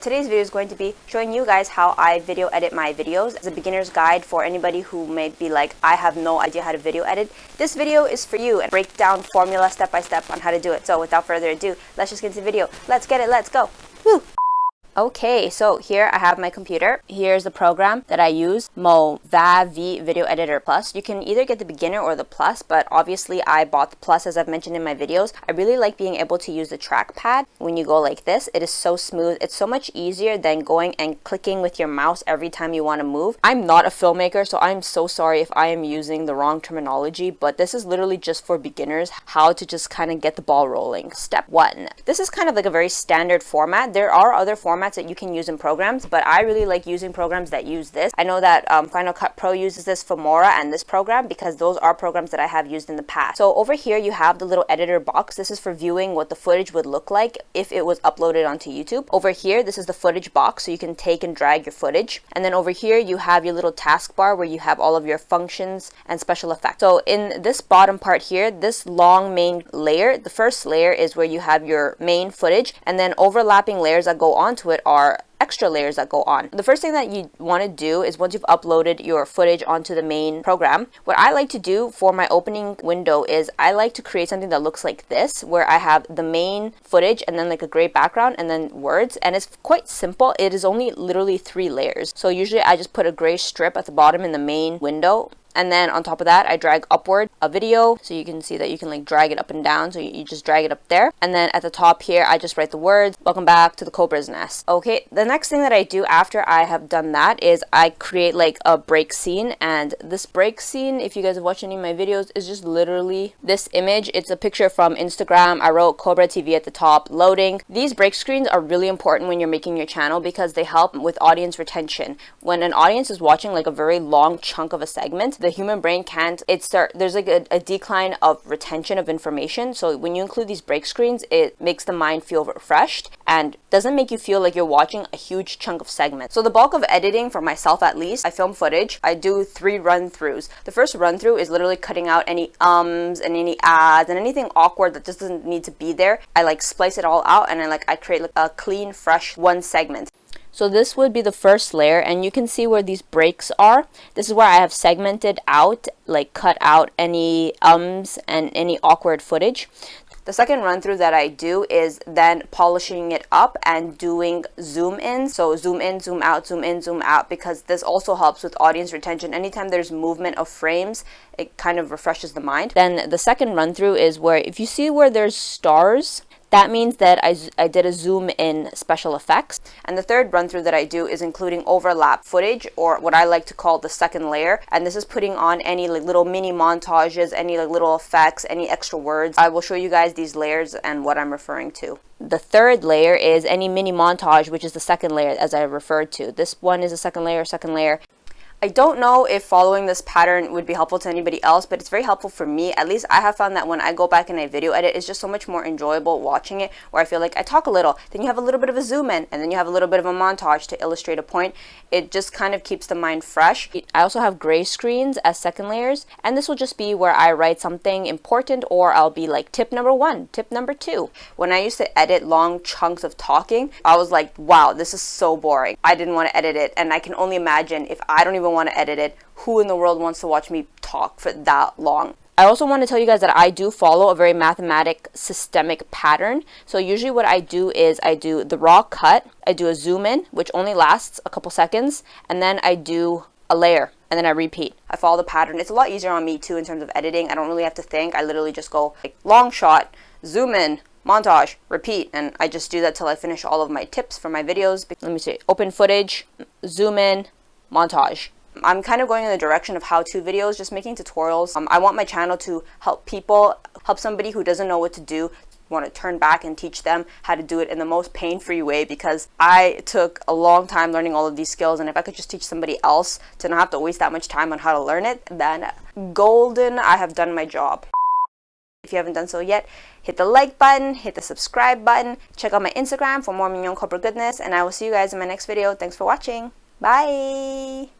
Today's video is going to be showing you guys how I video edit my videos as a beginner's guide for anybody who may be like, I have no idea how to video edit. This video is for you and break down formula step by step on how to do it. So without further ado, let's just get into the video. Let's get it, let's go. Woo! Okay, so here I have my computer. Here's the program that I use, Movavi Video Editor Plus. You can either get the beginner or the plus, but obviously I bought the plus as I've mentioned in my videos. I really like being able to use the trackpad when you go like this. It is so smooth. It's so much easier than going and clicking with your mouse every time you want to move. I'm not a filmmaker, so I'm so sorry if I am using the wrong terminology, but this is literally just for beginners, how to just kind of get the ball rolling. Step 1. This is kind of like a very standard format. There are other formats that you can use in programs, but I really like using programs that use this. I know that Final Cut Pro uses this, Filmora, and this program because those are programs that I have used in the past. So over here you have the little editor box. This is for viewing what the footage would look like if it was uploaded onto YouTube. Over here, this is the footage box, so you can take and drag your footage. And then over here you have your little taskbar where you have all of your functions and special effects. So in this bottom part here, this long main layer, the first layer is where you have your main footage, and then overlapping layers that go onto it are extra layers that go on. The first thing that you want to do is once you've uploaded your footage onto the main program, what I like to do for my opening window is I like to create something that looks like this, where I have the main footage and then like a gray background and then words, and it's quite simple. It is only literally 3 layers. So usually I just put a gray strip at the bottom in the main window, and then on top of that I drag upward a video, so you can see that you can like drag it up and down, so you just drag it up there, and then at the top here I just write the words, welcome back to the Cobra's nest. Okay, the next thing that I do after I have done that is I create like a break scene, and this break scene, if you guys have watched any of my videos, is just literally this image. It's a picture from Instagram. I wrote Cobra TV at the top, loading. These break screens are really important when you're making your channel because they help with audience retention. When an audience is watching like a very long chunk of a segment, the human brain can't, there's like a decline of retention of information. So when you include these break screens, it makes the mind feel refreshed and doesn't make you feel like you're watching a huge chunk of segments. So the bulk of editing, for myself at least, I film footage. I do 3 run-throughs. The first run-through is literally cutting out any and any ads and anything awkward that just doesn't need to be there. I like splice it all out, and I create like a clean, fresh one segment. So this would be the first layer, and you can see where these breaks are. This is where I have segmented out, like cut out any and any awkward footage. The second run through that I do is then polishing it up and doing zoom in. So zoom in, zoom out, zoom in, zoom out, because this also helps with audience retention. Anytime there's movement of frames, it kind of refreshes the mind. Then the second run through is where if you see where there's stars, that means that I did a zoom in special effects. And the third run through that I do is including overlap footage, or what I like to call the second layer. And this is putting on any like little mini montages, any like little effects, any extra words. I will show you guys these layers and what I'm referring to. The third layer is any mini montage, which is the second layer as I referred to. This one is the second layer, second layer. I don't know if following this pattern would be helpful to anybody else, but it's very helpful for me. At least I have found that when I go back and I video edit, it's just so much more enjoyable watching it, where I feel like I talk a little, then you have a little bit of a zoom in, and then you have a little bit of a montage to illustrate a point. It just kind of keeps the mind fresh. I also have gray screens as second layers, and this will just be where I write something important, or I'll be like tip number 1, tip number 2. When I used to edit long chunks of talking, I was like, wow, this is so boring. I didn't want to edit it, and I can only imagine if I don't even want to edit it, who in the world wants to watch me talk for that long? I also want to tell you guys that I do follow a very mathematic systemic pattern. So usually what I do is I do the raw cut, I do a zoom in, which only lasts a couple seconds, and then I do a layer, and then I repeat. I follow the pattern. It's a lot easier on me too in terms of editing. I don't really have to think. I literally just go like long shot, zoom in, montage, repeat, and I just do that till I finish all of my tips for my videos. Let me see, open footage, zoom in, montage. I'm kind of going in the direction of how-to videos, just making tutorials. I want my channel to help people, help somebody who doesn't know what to do, want to turn back and teach them how to do it in the most pain-free way, because I took a long time learning all of these skills, and if I could just teach somebody else to not have to waste that much time on how to learn it, then golden, I have done my job. If you haven't done so yet, hit the like button, hit the subscribe button, check out my Instagram for more Mignon Cobra goodness, and I will see you guys in my next video. Thanks for watching. Bye!